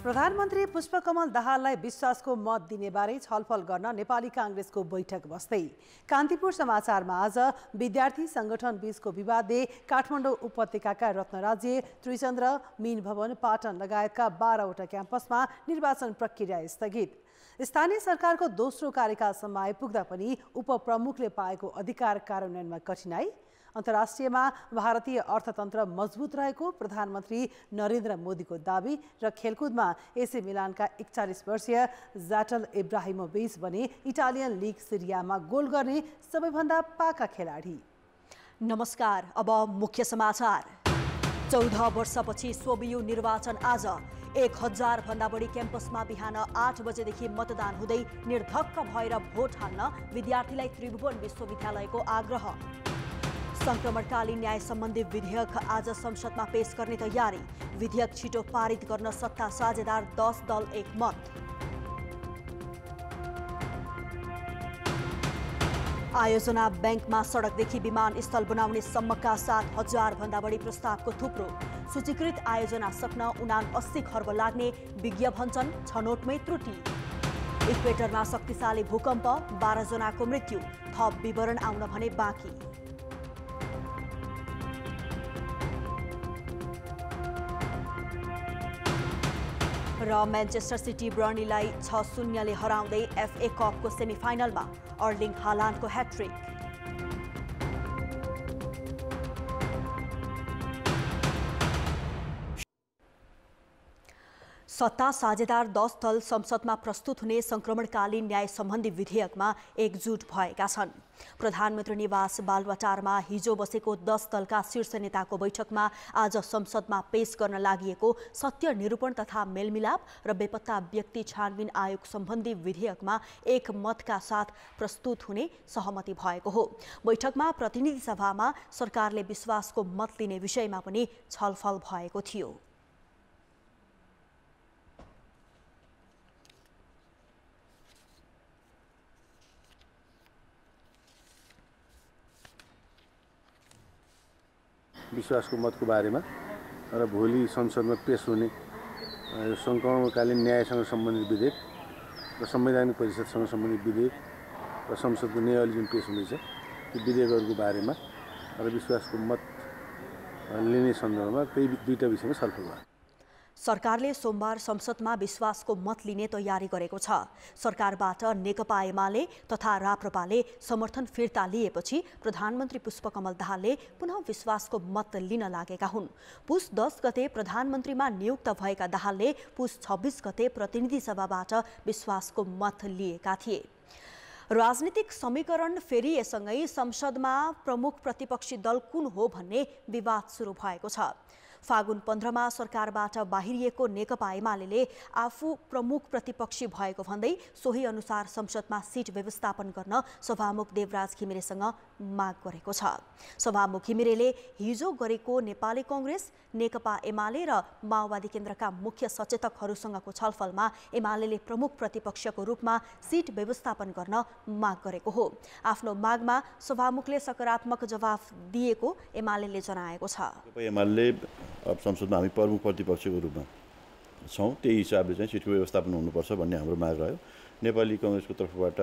प्रधानमन्त्री पुष्पकमल दाहाललाई विश्वासको मत दिने बारे छलफल गर्न नेपाली कांग्रेसको बैठक बस्दै। कान्तिपुर समाचारमा आज विद्यार्थी संगठन बीचको विवादले काठमाडौँ उपत्यकाका रत्नराज्य, त्रिचन्द्र, मीन भवन, पाटन लगायतका 12वटा क्याम्पसमा निर्वाचन प्रक्रिया स्थगित। स्थानीय सरकारको दोस्रो कार्यकालसम्म आइपुग्दा पनि उपप्रमुखले पाएको अधिकार कार्यान्वयनमा कठिनाई। अन्तर्राष्ट्रियमा भारतीय अर्थतन्त्र मजबुत रहेको प्रधानमन्त्री नरेन्द्र मोदीको दाबी र खेलकुदमा एसी मिलानका 41 वर्षीय ज़्लाटन इब्राहिमोभिच बने इटालियन लिग सिरियामा गोल गर्ने सबैभन्दा पाका खेलाडी। नमस्कार, अब मुख्य समाचार। 14 वर्षपछि सोभियु निर्वाचन आज 1000 भन्दा बढी क्याम्पसमा बिहान 8 बजेदेखि मतदान हुँदै निर्धक्क भएर भोट हाल्न विद्यार्थीलाई त्रिभुवन विश्वविद्यालयको आग्रह। संक्रमणकालीन न्याय सम्बन्धी विधेयक आज संसदमा पेश गर्ने तयारी। विधेयक छिटो पारित गर्न सत्ता साझेदार 10 दल एकमत। आयोजना ब्याङ्कमा सडकदेखि विमानस्थल बनाउने सम्मका 7000 भन्दा बढी प्रस्तावको थुप्रो। सूचीकृत आयोजना सक्न 79 खर्ब लाग्ने विज्ञ भन्छन्, छनौटमै त्रुटि। इक्वेटरमा शक्तिशाली भूकम्प, 12 जनाको मृत्यु, थप विवरण आउन भने बाँकी। र म्यान्चेस्टर सिटी बर्नीलाई 6-0 हराउँदै एफए कपको सेमिफाइनलमा अर्लिङ हालान्डको ह्याट्रिक। सत्ता साझेदार 10 दल संसदमा प्रस्तुत हुने संक्रमणकालीन न्याय सम्बन्धी विधेयकमा एकजुट भएका छन्। प्रधानमन्त्री निवास बालुवाटारमा हिजो बसेको 10 दलका शीर्ष नेताको बैठकमा आज संसदमा पेश गर्न लागिएको सत्य निरूपण तथा मेलमिलाप र बेपत्ता व्यक्ति छानबिन आयोग सम्बन्धी विधेयकमा एक मतका साथ प्रस्तुत हुने सहमति भएको हो। बैठकमा प्रतिनिधि सभामा सरकारले विश्वासको मत लिने विषयमा पनि छलफल भएको थियो। विश्वासको मतको बारेमा र भोलि संसदमा पेश हुने संक्रमणकालीन न्यायसँग सम्बन्धित विधेयक र संवैधानिक परिषदसँग सम्बन्धित विधेयक र संसदको नियमले जुन पेश हुँदैछ ती विधेयकहरूको बारेमा र विश्वासको मत लिने सन्दर्भमा त्यही दुईटा विषयमा छलफल भयो। सरकारले सोमबार संसदमा विश्वासको मत लिने तयारी गरेको छ। सरकारबाट नेकपा एमाले तथा राप्रपाले समर्थन फिर्ता लिएपछि प्रधानमन्त्री पुष्पकमल दाहालले पुनः विश्वासको मत लिन लागेका हुन्। पुस 10 गते प्रधानमन्त्रीमा नियुक्त भएका दाहालले पुस 26 गते प्रतिनिधि सभाबाट विश्वासको मत लिएका थिए। राजनीतिक समीकरण फेरिएसँगै संसदमा प्रमुख प्रतिपक्षी दल कुन हो भन्ने विवाद सुरु भएको छ। फागुन 15मा सरकारबाट बाहिरिएको नेकपा एमाले आफू प्रमुख प्रतिपक्षी भएको भन्दै सोही अनुसार संसदमा सिट व्यवस्थापन गर्न सभामुख देवराज घिमिरेसँग माग गरेको छ। सभामुख घिमिरेले हिजो गरेको नेपाली कांग्रेस, नेकपा एमाले र माओवादी केन्द्रका मुख्य सचेतकहरूसँगको छलफलमा एमाले प्रमुख प्रतिपक्षको रूपमा सिट व्यवस्थापन गर्न माग गरेको हो। आफ्नो मागमा सभामुखले सकारात्मक जवाफ दिएको एमाले जनाएको छ। एमाले अब संसदमा हामी प्रमुख प्रतिपक्षको रूपमा छौँ, त्यही हिसाबले चाहिँ सिटको व्यवस्थापन हुनुपर्छ भन्ने हाम्रो माग रह्यो। नेपाली कांग्रेसको तर्फबाट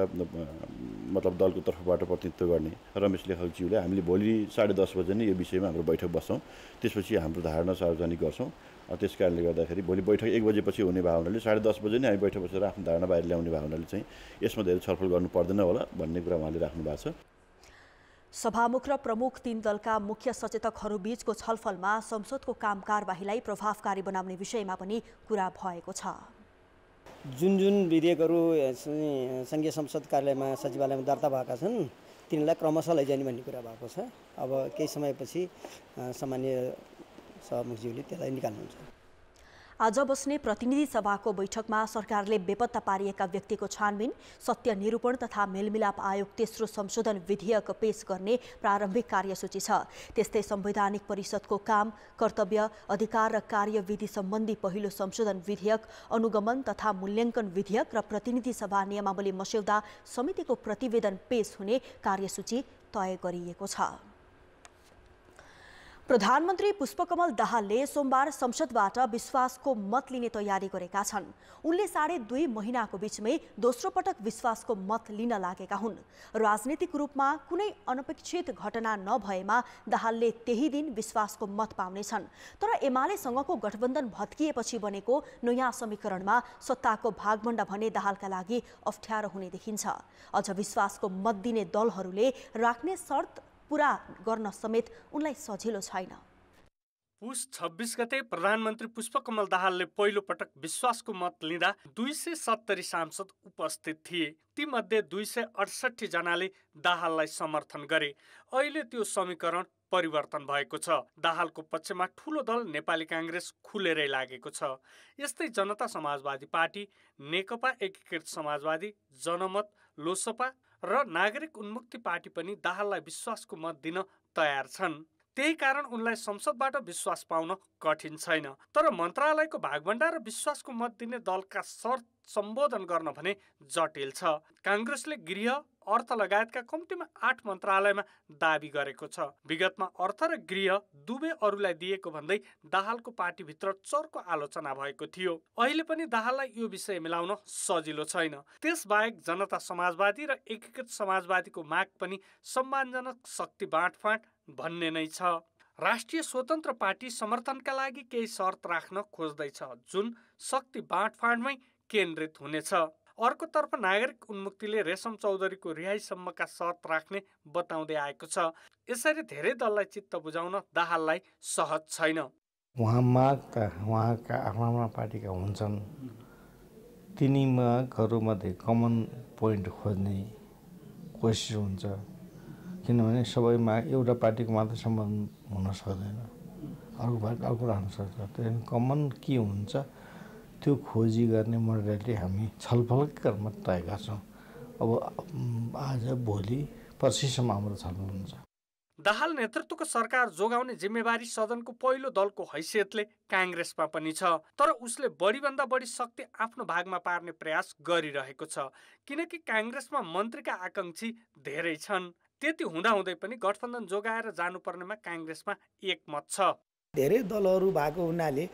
मतलब दलको तर्फबाट प्रतिनिधित्व गर्ने रमेश लेखकज्यूले हामीले भोलि 10:30 बजे नै यो विषयमा हाम्रो बैठक बस्छौँ। त्यसपछि हाम्रो धारणा सार्वजनिक गर्छौँ। त्यस कारणले गर्दाखेरि भोलि बैठक 1 बजेपछि हुने भावनाले 10:30 बजे नै हामी बैठक बसेर आफ्नो धारणा बाहिर ल्याउने भावनाले चाहिँ यसमा धेरै छलफल गर्नु पर्दैन होला भन्ने कुरा उहाँले राख्नु भएको छ। सभामुख र प्रमुख 3 दलका मुख्य सचेतकहरू बीचको छलफलमा संसदको काम कारबाहीलाई प्रभावकारी बनाउने विषयमा पनि कुरा भएको छ। जुन विधेयकहरू संघीय संसद कार्यालयमा सचिवालयमा दर्ता भएका छन् तिनलाई क्रमशः लैजाने भन्ने कुरा भएको छ। अब केही समयपछि सामान्य सभामुखज्यूले त्यसलाई निकाल्नुहुन्छ। आज बस्ने प्रतिनिधि सभाको बैठकमा सरकारले बेपत्ता पारिएका व्यक्तिको छानबिन, सत्य निरूपण तथा मेलमिलाप आयोग तेस्रो संशोधन विधेयक पेश गर्ने प्रारम्भिक कार्यसूची छ। त्यस्तै संवैधानिक परिषदको काम, कर्तव्य, अधिकार र कार्यविधि सम्बन्धी पहिलो संशोधन विधेयक, अनुगमन तथा मूल्याङ्कन विधेयक र प्रतिनिधि सभा नियमावली मस्यौदा समितिको प्रतिवेदन पेश हुने कार्यसूची तय गरिएको छ। प्रधानमन्त्री पुष्पकमल दाहालले सोमबार संसदबाट विश्वासको मत लिने तयारी गरेका छन्। उनले 2.5 महिनाको बीचमै दोस्रो पटक विश्वासको मत लिन लागेका हुन्। राजनीतिक रूपमा कुनै अनपेक्षित घटना नभएमा दाहालले त्यही दिन विश्वासको मत पाउनेछन्। तर एमालेसँगको गठबन्धन भत्किएपछि बनेको नयाँ समीकरणमा सत्ताको भागभण्डा भने दाहालका लागि अप्ठ्यारो हुने देखिन्छ। अझ विश्वासको मत दिने दलहरूले राख्ने शर्त पूरा गर्न समेत उनलाई सजिलो छैन। पुस 26 गते प्रधानमन्त्री पुष्पकमल दाहालले पहिलो पटक विश्वासको मत लिँदा 270 सांसद उपस्थित थिए। तीमध्ये 268 जनाले दाहाललाई समर्थन गरे। अहिले त्यो समीकरण परिवर्तन भएको छ। दाहालको पक्षमा ठूलो दल नेपाली कांग्रेस खुलेरै लागेको छ। यस्तै जनता समाजवादी पार्टी, नेकपा एकीकृत समाजवादी, जनमत, लोसपा र नागरिक उन्मुक्ति पार्टी पनि दाहाललाई विश्वासको मत दिन तयार छन्। त्यही कारण उनलाई संसदबाट विश्वास पाउन कठिन छैन। तर मन्त्रालयको भागभण्डा र विश्वासको मत दिने दलका शर्त सम्बोधन गर्न भने जटिल छ। कांग्रेसले गृह, अर्थ लगायतका कम्तीमा 8 मन्त्रालयमा दाबी गरेको छ। विगतमा अर्थ र गृह दुवै अरूलाई दिएको भन्दै दाहालको पार्टीभित्र चर्को आलोचना भएको थियो। अहिले पनि दाहाललाई यो विषय मिलाउन सजिलो छैन। त्यसबाहेक जनता समाजवादी र एकीकृत समाजवादीको माग पनि सम्मानजनक शक्ति बाँडफाँड भन्ने नै छ। राष्ट्रिय स्वतन्त्र पार्टी समर्थनका लागि केही शर्त राख्न खोज्दैछ, जुन शक्ति बाँडफाँडमै केन्द्रित हुनेछ। अर्कोतर्फ नागरिक उन्मुक्तिले रेशम चौधरीको रिहाईसम्मका शर्त राख्ने बताउँदै आएको छ। यसरी धेरै दललाई चित्त बुझाउन दाहाललाई सहज छैन। उहाँ माग त उहाँका आफ्ना पार्टीका हुन्छन्। तिनी मागहरूमध्ये कमन पोइन्ट खोज्ने कोसिस हुन्छ, किनभने सबै माग एउटा पार्टीको मात्र सम्बन्ध हुन सक्दैन, अर्को पार्टी अर्को राख्न सक्छ। त्यही कमन के हुन्छ त्यो खोजी गर्ने मोडालिटी हामी छलफलकै क्रममा तयका छौँ। अब आज भोलि पर्सिसम्म हाम्रो छलफल हुन्छ। दाहाल नेतृत्वको सरकार जोगाउने जिम्मेवारी सदनको पहिलो दलको हैसियतले कांग्रेसमा पनि छ। तर उसले बढीभन्दा बढी शक्ति आफ्नो भागमा पार्ने प्रयास गरिरहेको छ, किनकि कांग्रेसमा मन्त्रीका आकांक्षी धेरै छन्। त्यति हुँदाहुँदै पनि गठबन्धन जोगाएर जानुपर्नेमा कांग्रेसमा एकमत छ। धेरै दलहरू भएको हुनाले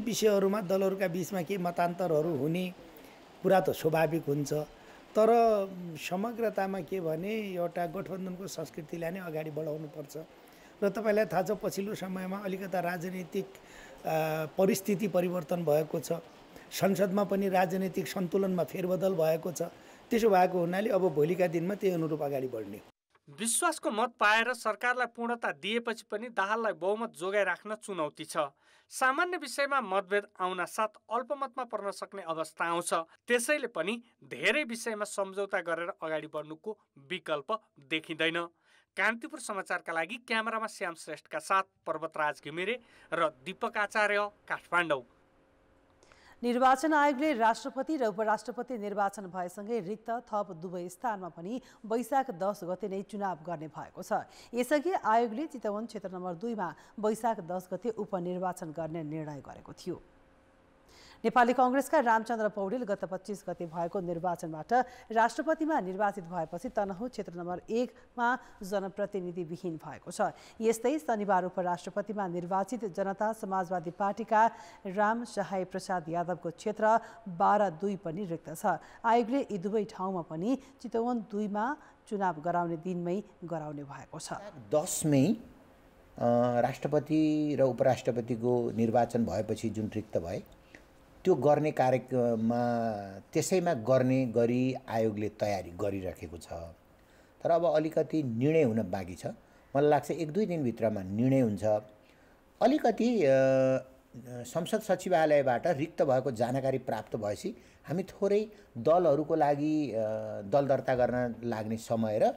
विषयहरूमा दलहरूका बीचमा केही मतान्तरहरू हुने कुरा त स्वाभाविक हुन्छ। तर समग्रतामा के भने एउटा गठबन्धनको संस्कृतिलाई नै अगाडि बढाउनुपर्छ। र तपाईँलाई थाहा छ पछिल्लो समयमा अलिकता राजनीतिक परिस्थिति परिवर्तन भएको छ। संसदमा पनि राजनीतिक सन्तुलनमा फेरबदल भएको छ। त्यसो भएको हुनाले अब भोलिका दिनमा त्यही अनुरूप अगाडि बढ्ने। विश्वासको मत पाएर सरकारलाई पूर्णता दिएपछि पनि दाहाललाई बहुमत जोगाइराख्न चुनौती छ। सामान्य विषयमा मतभेद आउन साथ अल्पमतमा पर्न सक्ने अवस्था आउँछ। त्यसैले पनि धेरै विषयमा सम्झौता गरेर अगाडि बढ्नुको विकल्प देखिँदैन। कान्तिपुर समाचारका लागि क्यामेरामा श्याम श्रेष्ठका साथ पर्वतराज घिमिरे र दीपक आचार्य, काठमाडौँ। निर्वाचन आयोगले राष्ट्रपति र उपराष्ट्रपति निर्वाचन भएसँगै रिक्त थप दुवै स्थानमा पनि वैशाख 10 गते नै चुनाव गर्ने भएको छ। यसअघि आयोगले चितवन क्षेत्र नम्बर 2 मा वैशाख 10 गते उपनिर्वाचन गर्ने निर्णय गरेको थियो। नेपाली कांग्रेसका रामचन्द्र पौडेल गत 25 गते भएको निर्वाचनबाट राष्ट्रपतिमा निर्वाचित भएपछि तनहुँ क्षेत्र नम्बर 1 मा जनप्रतिनिधिविहीन भएको छ। यस्तै शनिबार उपराष्ट्रपतिमा निर्वाचित जनता समाजवादी पार्टीका राम सहाय प्रसाद यादवको क्षेत्र 12-2 पनि रिक्त छ। आयोगले यी दुवै ठाउँमा पनि चितवन 2 मा चुनाव गराउने दिनमै गराउने भएको छ। 10 मई राष्ट्रपति र उपराष्ट्रपतिको निर्वाचन भएपछि जुन रिक्त भए त्यो गर्ने कार्यमा त्यसैमा गर्ने गरी आयोगले तयारी गरिराखेको छ। तर अब अलिकति निर्णय हुन बाँकी छ। मलाई लाग्छ 1-2 दिनभित्रमा निर्णय हुन्छ। अलिकति संसद सचिवालयबाट रिक्त भएको जानकारी प्राप्त भएपछि हामी थोरै दलहरूको लागि दल दर्ता गर्न लाग्ने समय र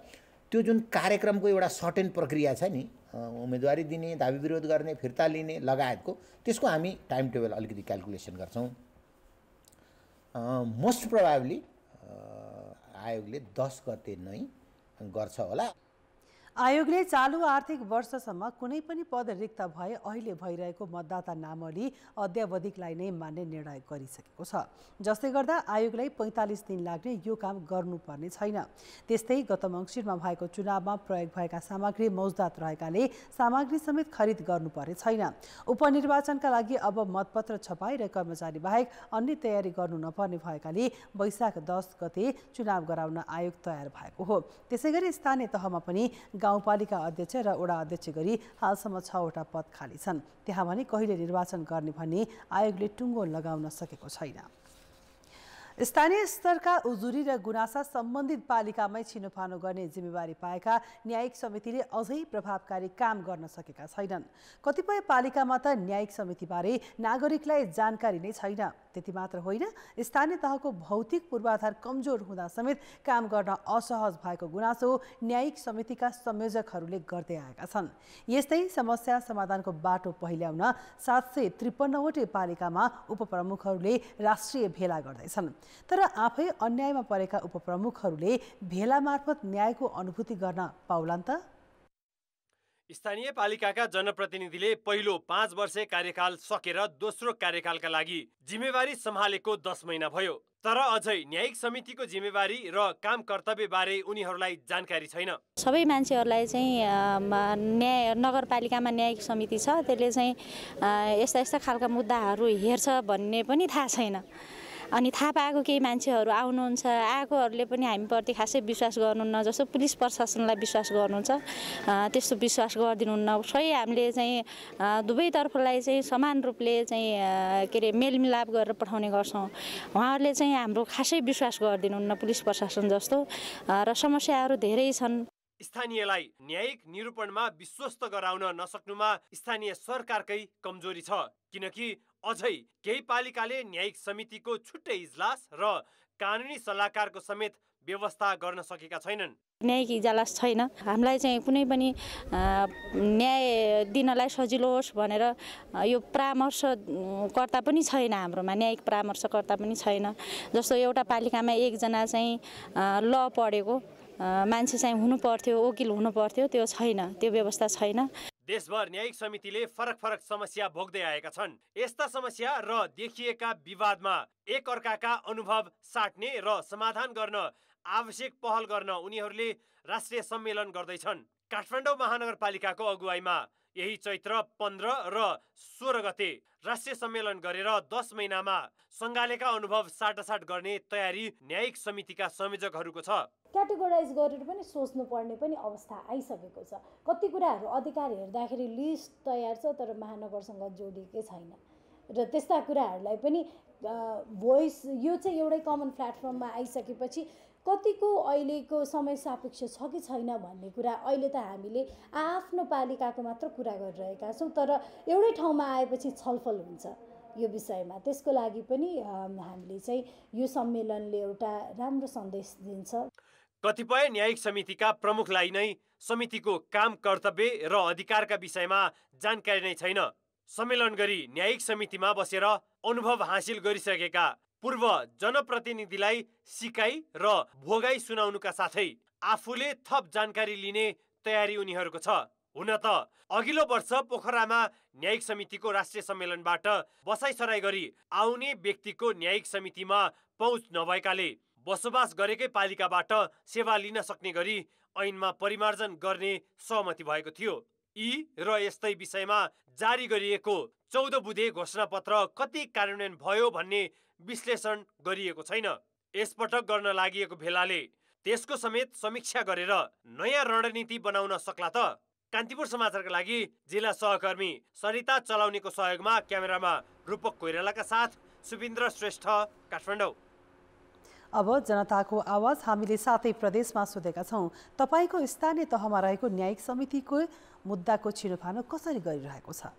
त्यो जुन कार्यक्रमको एउटा सर्टेन प्रक्रिया छ नि, उम्मेदवारी दिने, दाबी विरोध गर्ने, फिर्ता लिने लगायतको, त्यसको हामी टाइम टेबल अलिकति क्याल्कुलेसन गर्छौँ। मोस्ट प्रोबेबली आयोगले 10 गते नै गर्छ होला। आयोगले चालु आर्थिक वर्षसम्म कुनै पनि पद रिक्त भए अहिले भइरहेको मतदाता नामावली अद्यावधिकलाई नै मान्ने निर्णय गरिसकेको छ। जसले गर्दा आयोगलाई 45 दिन लाग्ने यो काम गर्नुपर्ने छैन। त्यस्तै गत मङ्सिरमा भएको चुनावमा प्रयोग भएका सामग्री मौजदात रहेकाले सामग्री समेत खरिद गर्नुपर्ने छैन। उपनिर्वाचनका लागि अब मतपत्र छपाई र कर्मचारी बाहेक अन्य तयारी गर्नु नपर्ने भएकाले वैशाख 10 गते चुनाव गराउन आयोग तयार भएको हो। त्यसैगरी स्थानीय तहमा पनि गाउँपालिका अध्यक्ष र वडा अध्यक्ष गरी हालसम्म 6 वटा पद खाली छन्। त्यहाँ भने कहिले निर्वाचन गर्ने भन्ने आयोगले टुङ्गो लगाउन सकेको छैन। स्थानीय स्तरका उजुरी र गुनासा सम्बन्धित पालिकामै छिनोफानो गर्ने जिम्मेवारी पाएका न्यायिक समितिले अझै प्रभावकारी काम गर्न सकेका छैनन्। कतिपय पालिकामा त न्यायिक समितिबारे नागरिकलाई जानकारी नै छैन। त्यति मात्र होइन, स्थानीय तहको भौतिक पूर्वाधार कमजोर हुँदा समेत काम गर्न असहज भएको गुनासो न्यायिक समितिका संयोजकहरूले गर्दै आएका छन्। यस्तै समस्या समाधानको बाटो पहिल्याउन 753 वटै पालिकामा उपप्रमुखहरूले राष्ट्रिय भेला गर्दैछन्। तर आफै अन्यायमा परेका उपप्रमुखहरूले भेला मार्फत न्यायको अनुभूति गर्न पाउलान् त? स्थानीय पालिकाका जनप्रतिनिधिले पहिलो 5 वर्षे कार्यकाल सकेर दोस्रो कार्यकालका लागि जिम्मेवारी सम्हालेको 10 महिना भयो। तर अझै न्यायिक समितिको जिम्मेवारी र काम कर्तव्य बारे उनीहरूलाई जानकारी छैन। सबै मान्छेहरूलाई चाहिँ नगरपालिकामा न्यायिक समिति छ, त्यसले चाहिँ यस्ता यस्ता खालका मुद्दाहरू हेर्छ भन्ने पनि थाहा छैन। अनि थाहा पाएको केही मान्छेहरू आउनुहुन्छ, आएकोहरूले पनि हामीप्रति खासै विश्वास गर्नुहुन्न। जस्तो पुलिस प्रशासनलाई विश्वास गर्नुहुन्छ, त्यस्तो विश्वास गरिदिनुहुन्न। सही हामीले चाहिँ दुवैतर्फलाई चाहिँ समान रूपले चाहिँ के अरे मेलमिलाप गरेर पठाउने गर्छौँ। उहाँहरूले चाहिँ हाम्रो खासै विश्वास गरिदिनुहुन्न पुलिस प्रशासन जस्तो, र समस्याहरू धेरै छन्। स्थानीयलाई न्यायिक निरूपणमा विश्वस्त गराउन नसक्नुमा स्थानीय सरकारकै कमजोरी छ, किनकि अझै केही पालिकाले न्यायिक समितिको छुट्टै इजलास र कानुनी सल्लाहकारको समेत व्यवस्था गर्न सकेका छैनन्। न्यायिक इजलास छैन। हामीलाई चाहिँ कुनै पनि न्याय दिनलाई सजिलो होस् भनेर यो परामर्शकर्ता पनि छैन हाम्रोमा, न्यायिक परामर्शकर्ता पनि छैन। जस्तो एउटा पालिकामा एकजना चाहिँ ल पढेको मान्छे चाहिँ हुनु पर्थ्यो, वकिल हुनु पर्थ्यो, त्यो छैन, त्यो व्यवस्था छैन। देशभर न्यायिक समितिले फरक फरक समस्या भोग्दै आएका छन्। यस्ता समस्या र देखिएका विवादमा एक अर्काका अनुभव साट्ने र समाधान गर्न आवश्यक पहल गर्न उनीहरूले राष्ट्रिय सम्मेलन गर्दैछन्। काठमाडौँ महानगरपालिकाको अगुवाईमा यही चैत्र 15 र 16 गते राष्ट्रिय सम्मेलन गरेर 10 महिनामा सङ्गालेका अनुभव साटासाट गर्ने तयारी न्यायिक समितिका संयोजकहरूको छ। क्याटेगोराइज गरेर पनि सोच्नु पर्ने पनि अवस्था आइसकेको छ। कति कुराहरू अधिकार हेर्दाखेरि लिस्ट तयार छ, तर महानगरसँग जोडिएकै छैन। र त्यस्ता कुराहरूलाई पनि भोइस यो चाहिँ एउटै कमन प्लेटफर्ममा आइसकेपछि कतिको अहिलेको समय सापेक्ष छ कि छैन भन्ने कुरा अहिले त हामीले आफ्नो पालिकाको मात्र कुरा गरिरहेका छौँ, तर एउटै ठाउँमा आएपछि छलफल हुन्छ यो विषयमा। त्यसको लागि पनि हामीले चाहिँ यो सम्मेलनले एउटा राम्रो सन्देश दिन्छ। कतिपय न्यायिक समितिका प्रमुखलाई नै समितिको काम कर्तव्य र अधिकारका विषयमा जानकारी नै छैन। सम्मेलन गरी न्यायिक समितिमा बसेर अनुभव हासिल गरिसकेका पूर्व जनप्रतिनिधिलाई सिकाइ र भोगाई सुनाउनुका साथै आफूले थप जानकारी लिने तयारी उनीहरूको छ। हुन त अघिल्लो वर्ष पोखरामा न्यायिक समितिको राष्ट्रिय सम्मेलनबाट बसाइसराई गरी आउने व्यक्तिको न्यायिक समितिमा पहुँच नभएकाले बसोबास गरेकै पालिकाबाट सेवा लिन सक्ने गरी ऐनमा परिमार्जन गर्ने सहमति भएको थियो। यी र यस्तै विषयमा जारी गरिएको 14 बुँदे घोषणापत्र कति कार्यान्वयन भयो भन्ने विश्लेषण गरिएको छैन। यसपटक गर्न लागि भेलाले त्यसको समेत समीक्षा गरेर नयाँ रणनीति बनाउन सक्ला त? कान्तिपुर समाचारका लागि जिल्ला सहकर्मी सरिता चलाउनेको सहयोगमा क्यामेरामा रूपक कोइरालाका साथ सुबिन्द्र श्रेष्ठ, काठमाडौँ। अब जनताको आवाज हामीले 7 प्रदेशमा सोधेका छौँ। तपाईँको स्थानीय तहमा रहेको न्यायिक समितिको मुद्दाको छिनोफानो कसरी गरिरहेको छ?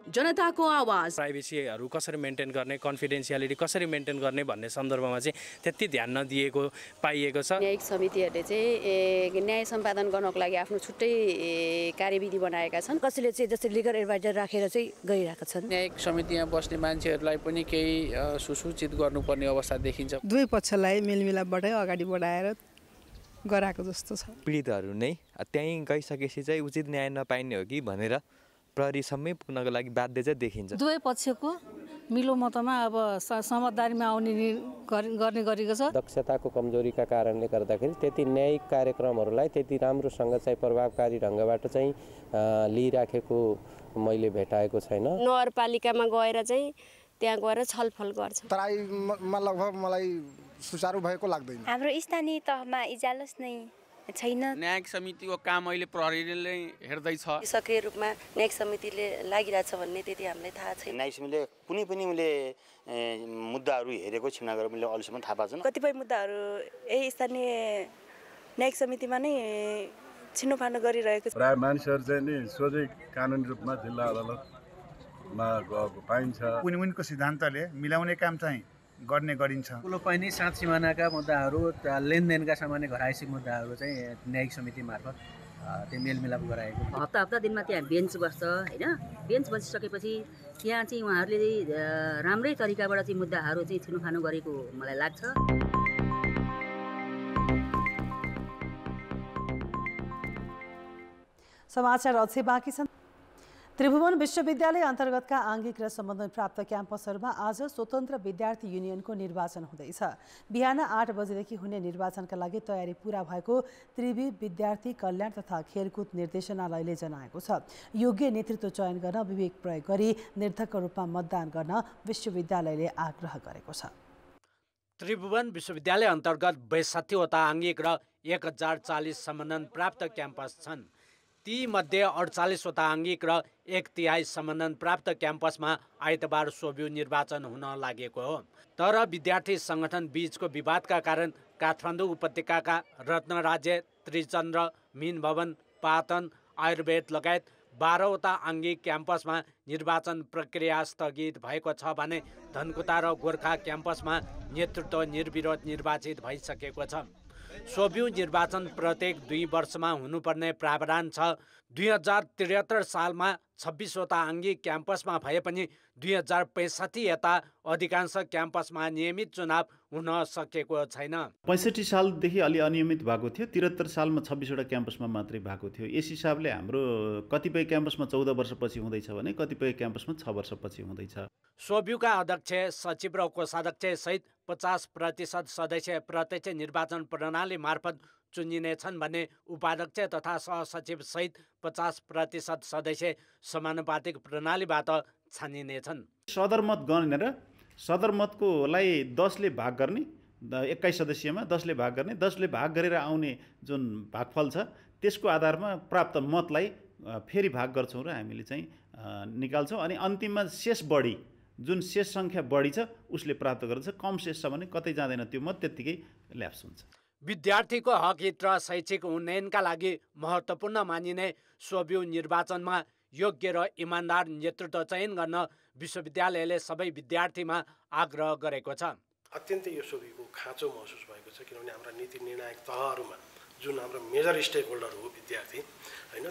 जनताको आवाज प्राइभेसीहरू कसरी मेन्टेन गर्ने, कन्फिडेन्सियालिटी कसरी मेन्टेन गर्ने भन्ने सन्दर्भमा चाहिँ त्यति ध्यान नदिएको पाइएको छ। न्यायिक समितिहरूले चाहिँ न्याय सम्पादन गर्नको लागि आफ्नो छुट्टै कार्यविधि बनाएका छन्। कसैले चाहिँ जस्तै लिगल एडभाइजर राखेर चाहिँ गरिरहेका छन्। न्यायिक समितिमा बस्ने मान्छेहरूलाई पनि केही सुसूचित गर्नुपर्ने अवस्था देखिन्छ। दुवै पक्षलाई मेलमिलापबाटै अगाडि बढाएर गराएको जस्तो छ। पीडितहरू नै त्यहीँ गइसकेपछि चाहिँ उचित न्याय नपाइने हो कि भनेर प्रहरीसम्मै पुग्नको लागि बाध्य चाहिँ देखिन्छ। दुवै पक्षको मिलोमतमा अब समझदारीमा आउने गर्ने गरेको छ। दक्षताको कमजोरीका कारणले गर्दाखेरि त्यति न्यायिक कार्यक्रमहरूलाई त्यति राम्रोसँग चाहिँ प्रभावकारी ढङ्गबाट चाहिँ लिइराखेको मैले भेटाएको छैन। नगरपालिकामा गएर चाहिँ त्यहाँ गएर छलफल गर्छ। तराईमा लगभग मलाई सुचारू भएको लाग्दैन। हाम्रो स्थानीय तहमा इजालस नै छैन। न्यायिक समितिको काम अहिले प्रहरीले हेर्दैछ। सक्रिय रूपमा न्यायिक समितिले लागिरहेछ भन्ने त्यति हामीलाई थाहा छैन। न्यायिक समितिले कुनै पनि मैले मुद्दाहरू हेरेको छैन गरेर मैले अहिलेसम्म थाहा पाएको छैन। कतिपय मुद्दाहरू यही स्थानीय न्यायिक समितिमा नै छिनोफानो गरिरहेको छ। प्राय मानिसहरू चाहिँ नि सोझै कानुनी रूपमा जिल्ला अदालतमा गएको पाइन्छ। उनको सिद्धान्तले मिलाउने काम चाहिँ गर्ने गरिन्छ। ठुलो पनि सात सिमानाका मुद्दाहरू लेनदेनका सामान्य घरायसी मुद्दाहरू चाहिँ न्यायिक समिति मार्फत त्यो मेलमिलाप गराएको। हप्ता दिनमा त्यहाँ बेन्च बस्छ होइन। बेन्च बसिसकेपछि त्यहाँ चाहिँ उहाँहरूले राम्रै तरिकाबाट चाहिँ मुद्दाहरू चाहिँ छिनोफानो गरेको मलाई लाग्छ। समाचार अझै बाँकी छन्। त्रिभुवन विश्वविद्यालय अन्तर्गतका आङ्गिक र सम्बन्धन प्राप्त क्याम्पसहरूमा आज स्वतन्त्र विद्यार्थी युनियनको निर्वाचन हुँदैछ। बिहान 8 बजेदेखि हुने निर्वाचनका लागि तयारी पूरा भएको त्रिवी विद्यार्थी कल्याण तथा खेलकुद निर्देशनालयले जनाएको छ। योग्य नेतृत्व चयन गर्न विवेक प्रयोग गरी निर्धक्क रूपमा मतदान गर्न विश्वविद्यालयले आग्रह गरेको छ। त्रिभुवन विश्वविद्यालय अन्तर्गत 62वटा आङ्गिक र 1040 सम्बन्धन प्राप्त क्याम्पस छन्। ती मध्ये 48वटा आङ्गिक र 1/3 सम्बन्धन प्राप्त क्याम्पसमा आइतबार सोभ्यू निर्वाचन हुन लागेको हो। तर विद्यार्थी सङ्गठन बीचको विवादका कारण काठमाडौँ उपत्यकाका रत्नराज्य, त्रिचन्द्र, मीन भवन, पाटन, आयुर्वेद लगायत 12वटा आङ्गिक क्याम्पसमा निर्वाचन प्रक्रिया स्थगित भएको छ भने धनकुटा र गोर्खा क्याम्पसमा नेतृत्व निर्विरोध निर्वाचित भइसकेको छ। सोभ्यू निर्वाचन प्रत्येक 2 वर्षमा हुनुपर्ने प्रावधान छ। 2073 सालमा 26वटा आङ्गिक क्याम्पसमा भए पनि 2065 यता अधिकांश क्याम्पसमा नियमित चुनाव हुन सकेको छैन। 65 सालदेखि अलि अनियमित भएको थियो। 73 सालमा 26वटा क्याम्पसमा मात्रै भएको थियो। यस हिसाबले हाम्रो कतिपय क्याम्पसमा 14 वर्षपछि हुँदैछ भने कतिपय क्याम्पसमा 6 वर्षपछि हुँदैछ। सोभ्यूका अध्यक्ष, सचिव र कोषाध्यक्ष सहित 50% सदस्य प्रत्यक्ष निर्वाचन प्रणाली मार्फत चुनिनेछन् भने उपाध्यक्ष तथा सहसचिव सहित 50% सदस्य समानुपातिक प्रणालीबाट छानिनेछन्। सदरमत गनेर सदरमतकोलाई 10ले भाग गर्ने, 21 सदस्यमा 10ले भाग गर्ने, 10ले भाग गरेर आउने जुन भागफल छ त्यसको आधारमा प्राप्त मतलाई फेरि भाग गर्छौँ र हामीले चाहिँ निकाल्छौँ। अनि अन्तिममा शेष बढी, जुन शेष सङ्ख्या बढी छ उसले प्राप्त गर्छ। कम शेष छ भने कतै जाँदैन त्यो मत, त्यत्तिकै ल्याप्स हुन्छ। विद्यार्थीको हक हित र शैक्षिक उन्नयनका लागि महत्त्वपूर्ण मानिने सोभ्यू निर्वाचनमा योग्य र इमान्दार नेतृत्व चयन गर्न विश्वविद्यालयले सबै विद्यार्थीमा आग्रह गरेको छ। अत्यन्तै यो सोभ्यूको खाँचो महसुस भएको छ, किनभने हाम्रा नीति निर्णायक तहहरूमा जुन हाम्रो मेजर स्टेक होल्डर हो विद्यार्थी होइन,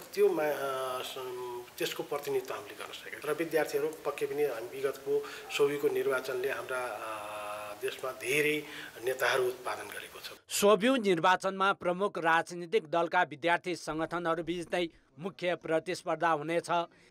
त्यसको प्रतिनिधित्व हामीले गर्न सकेका। र विद्यार्थीहरू पक्कै पनि हामी विगतको सोभ्यूको निर्वाचनले हाम्रा देशमा धेरै नेताहरू उत्पादन गरेको छ। सोभ्यू निर्वाचनमा प्रमुख राजनीतिक दलका विद्यार्थी सङ्गठनहरूबीच नै मुख्य प्रतिस्पर्धा हुनेछ।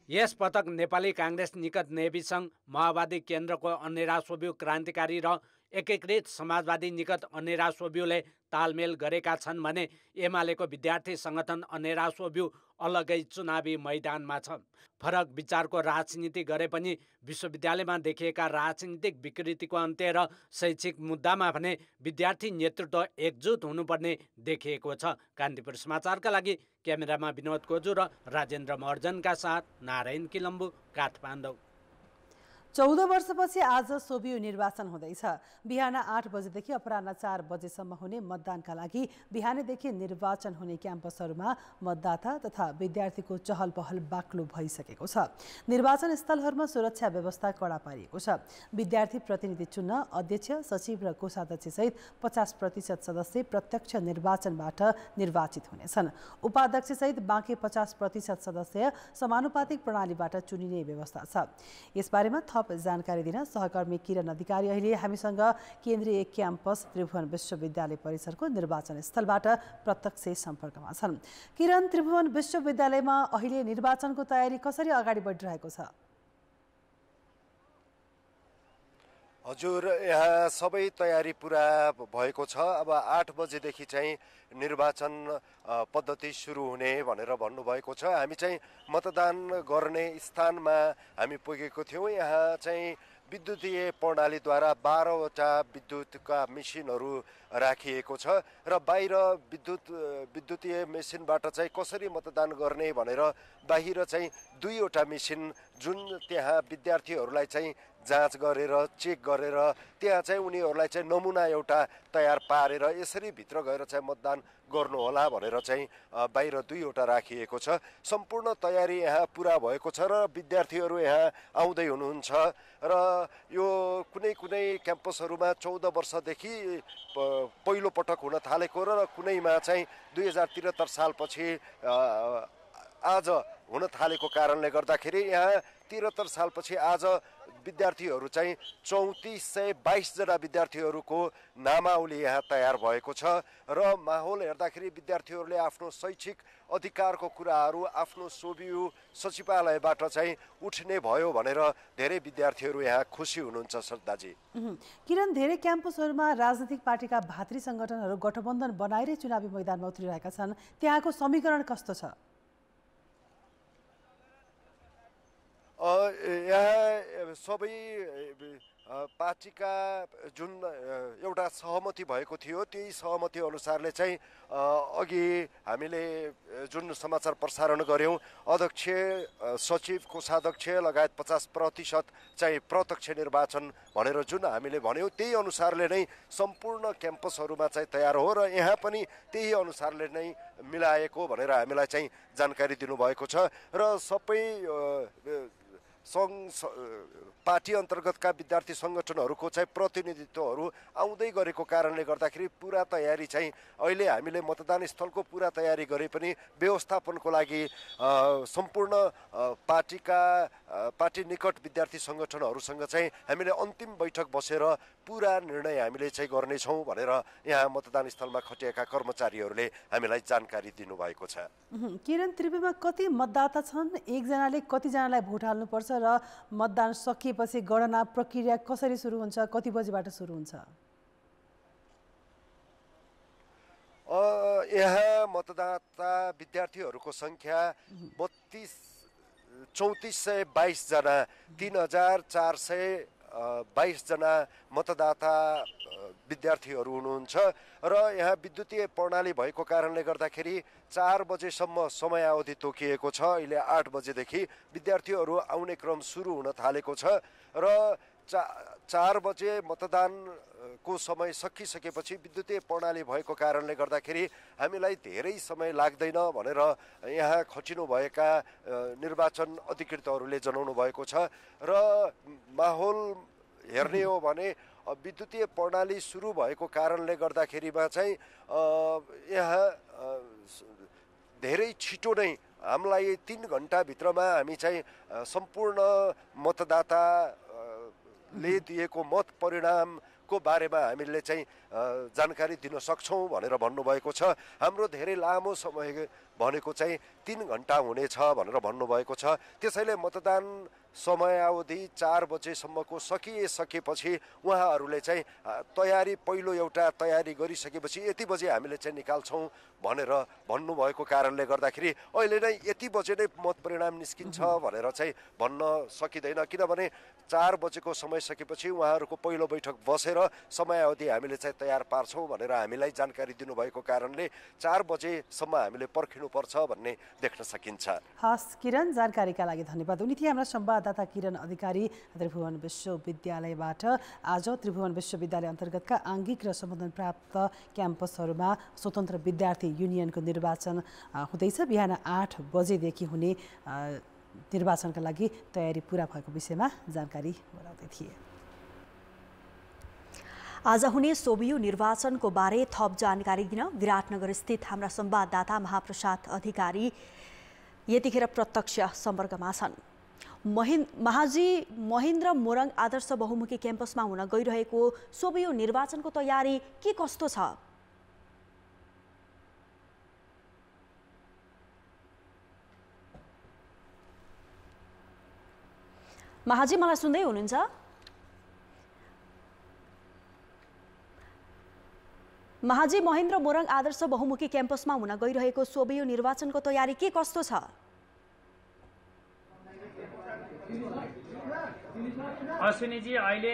यस पटक नेपाली काङ्ग्रेस निकट नेवी सङ्घ, माओवादी केन्द्रको अन्यरा सोभ्यू क्रान्तिकारी र एकीकृत समाजवादी निकट अन्यरा सोभ्यूले तालमेल गरेका छन् भने एमालेको विद्यार्थी सङ्गठन अन्यरा सोभ्यू अलगै चुनावी मैदानमा छ। फरक विचारको राजनीति गरे पनि विश्वविद्यालयमा देखिएका राजनीतिक विकृतिको अन्त्य र शैक्षिक मुद्दामा भने विद्यार्थी नेतृत्व एकजुट हुनुपर्ने देखिएको छ। कान्तिपुर समाचारका लागि क्यामेरामा विनोद कोजु र राजेन्द्र महर्जनका साथ नारायण किलम्बु, काठमाडौँ। 14 वर्षपछि आज सोभ्यू निर्वाचन हुँदैछ। बिहान 8 बजेदेखि अपराह्न 4 बजेसम्म हुने मतदानका लागि बिहानैदेखि निर्वाचन हुने क्याम्पसहरूमा मतदाता तथा विद्यार्थीको चहल पहल बाक्लो भइसकेको छ। निर्वाचन स्थलहरूमा सुरक्षा व्यवस्था कडा पारिएको छ। विद्यार्थी प्रतिनिधि चुन्न अध्यक्ष, सचिव र कोषाध्यक्ष सहित 50% सदस्य प्रत्यक्ष निर्वाचनबाट निर्वाचित हुनेछन्। उपाध्यक्ष सहित बाँकी 50% सदस्य समानुपातिक प्रणालीबाट चुनिने व्यवस्था छ। यसबारेमा थप जानकारी दिन सहकर्मी किरण अधिकारी अहिले हामीसँग केन्द्रीय क्याम्पस त्रिभुवन विश्वविद्यालय परिसरको निर्वाचन स्थलबाट प्रत्यक्ष सम्पर्कमा छन्। किरण, त्रिभुवन विश्वविद्यालयमा अहिले निर्वाचनको तयारी कसरी अगाडि बढिरहेको छ? हजुर, यहाँ सबै तयारी पुरा भएको छ। अब 8 बजेदेखि चाहिँ निर्वाचन पद्धति सुरु हुने भनेर भन्नुभएको छ। हामी चाहिँ मतदान गर्ने स्थानमा हामी पुगेको थियौँ। यहाँ चाहिँ विद्युतीय प्रणालीद्वारा 12वटा विद्युतका मेसिनहरू राखिएको छ र बाहिर विद्युतीय मेसिनबाट चाहिँ कसरी मतदान गर्ने भनेर बाहिर चाहिँ 2वटा मेसिन जुन त्यहाँ विद्यार्थीहरूलाई चाहिँ जाँच गरेर चेक गरेर त्यहाँ चाहिँ उनीहरूलाई चाहिँ नमुना एउटा तयार पारेर यसरी भित्र गएर चाहिँ मतदान गर्नुहोला भनेर चाहिँ बाहिर 2वटा राखिएको छ। सम्पूर्ण तयारी यहाँ पुरा भएको छ र विद्यार्थीहरू यहाँ आउँदै हुनुहुन्छ र यो कुनै कुनै क्याम्पसहरूमा 14 वर्षदेखि पहिलो पटक हुन थालेको र कुनैमा चाहिँ 2073 सालपछि आज हुन थालेको कारणले गर्दाखेरि यहाँ 73 सालपछि आज विद्यार्थीहरू चाहिँ 3422 जना विद्यार्थीहरूको नामावली यहाँ तयार भएको छ र माहौल हेर्दाखेरि विद्यार्थीहरूले आफ्नो शैक्षिक अधिकारको कुराहरू आफ्नो सोभियु सचिवालयबाट चाहिँ उठ्ने भयो भनेर धेरै विद्यार्थीहरू यहाँ खुसी हुनुहुन्छ। श्रद्धाजी, किरण, धेरै क्याम्पसहरूमा राजनीतिक पार्टीका भातृ सङ्गठनहरू गठबन्धन बनाएरै चुनावी मैदानमा उत्रिरहेका छन्, त्यहाँको समीकरण कस्तो छ? यहाँ सबै पार्टीका जुन एउटा सहमति भएको थियो त्यही सहमति अनुसारले चाहिँ अघि हामीले जुन समाचार प्रसारण गऱ्यौँ अध्यक्ष सचिव कोषाध्यक्ष लगायत 50% चाहिँ प्रत्यक्ष निर्वाचन भनेर जुन हामीले भन्यौँ त्यही अनुसारले नै सम्पूर्ण क्याम्पसहरूमा चाहिँ तयार हो र यहाँ पनि त्यही अनुसारले नै मिलाएको भनेर हामीलाई चाहिँ जानकारी दिनुभएको छ र सबै पार्टी अन्तर्गतका विद्यार्थी सङ्गठनहरूको चाहिँ प्रतिनिधित्वहरू आउँदै गरेको कारणले गर्दाखेरि पुरा तयारी चाहिँ अहिले हामीले मतदान स्थलको पुरा तयारी गरे पनि व्यवस्थापनको लागि सम्पूर्ण पार्टी निकट विद्यार्थी सङ्गठनहरूसँग चाहिँ हामीले अन्तिम बैठक बसेर पुरा निर्णय हामीले चाहिँ गर्नेछौँ भनेर यहाँ मतदान स्थलमा खटिएका कर्मचारीहरूले हामीलाई जानकारी दिनुभएको छ। किरण, त्रिभुवनमा कति मतदाता छन्? एकजनाले कतिजनालाई भोट हाल्नुपर्छ र मतदान सकिएपछि गणना प्रक्रिया कसरी सुरु हुन्छ? कति बजेबाट सुरु हुन्छ? यहाँ मतदाता विद्यार्थीहरूको सङ्ख्या 3422 जना 3422 जना मतदाता विद्यार्थीहरू हुनुहुन्छ र यहाँ विद्युतीय प्रणाली भएको कारणले गर्दाखेरि 4 बजेसम्म समयावधि तोकिएको छ। अहिले 8 बजेदेखि विद्यार्थीहरू आउने क्रम सुरु हुन थालेको छ र 4 बजे मतदानको समय सकिसकेपछि विद्युतीय प्रणाली भएको कारणले गर्दाखेरि हामीलाई धेरै समय लाग्दैन भनेर यहाँ खटिनुभएका निर्वाचन अधिकृतहरूले जनाउनु भएको छ र माहौल हेर्ने हो भने विद्युतीय प्रणाली सुरु भएको कारणले गर्दाखेरिमा चाहिँ यहाँ धेरै छिटो नै हामीलाई 3 घण्टाभित्रमा हामी चाहिँ सम्पूर्ण मतदाताले दिएको मत परिणामको बारेमा हामीले चाहिँ जानकारी दिन सक्छौँ भनेर भन्नुभएको छ। हाम्रो धेरै लामो समय भनेको चाहिँ 3 घण्टा हुनेछ भनेर भन्नुभएको छ। त्यसैले मतदान समयावधि 4 बजेसम्मको सकिएपछि उहाँहरूले चाहिँ तयारी पहिलो एउटा तयारी गरिसकेपछि यति बजे हामीले चाहिँ निकाल्छौँ भनेर भन्नुभएको कारणले गर्दाखेरि अहिले नै यति बजे नै मत परिणाम निस्किन्छ भनेर चाहिँ भन्न सकिँदैन, किनभने 4 बजेको समय सकेपछि उहाँहरूको पहिलो बैठक बसेर समयावधि हामीले चाहिँ तयार पार्छौँ भनेर हामीलाई जानकारी दिनुभएको कारणले 4 बजेसम्म हामीले पर्खिनुपर्छ भन्ने देख्न सकिन्छ। हस् किरण, जानकारीका लागि धन्यवाद। उनी थिए हाम्रा संवाददाता किरण अधिकारी त्रिभुवन विश्वविद्यालयबाट। आज त्रिभुवन विश्वविद्यालय अन्तर्गतका आङ्गिक र सम्बोधन प्राप्त क्याम्पसहरूमा स्वतन्त्र विद्यार्थी युनियनको निर्वाचन हुँदैछ। बिहान 8 बजेदेखि हुने निर्वाचनका लागि तयारी पुरा भएको विषयमा जानकारी गराउँदै थिए। आज हुने सोभियु निर्वाचनको बारे थप जानकारी दिन विराटनगर स्थित हाम्रा संवाददाता महाप्रसाद अधिकारी यतिखेर प्रत्यक्ष सम्पर्कमा छन्। महाजी महेन्द्र मोरङ आदर्श बहुमुखी क्याम्पसमा हुन गइरहेको सोभियो निर्वाचनको तयारी के कस्तो छ? महाजी मलाई सुन्दै हुनुहुन्छ? महाजी महेन्द्र मोरङ आदर्श बहुमुखी क्याम्पसमा हुन गइरहेको सोभियो निर्वाचनको तयारी के कस्तो छ? अश्विनीजी, अहिले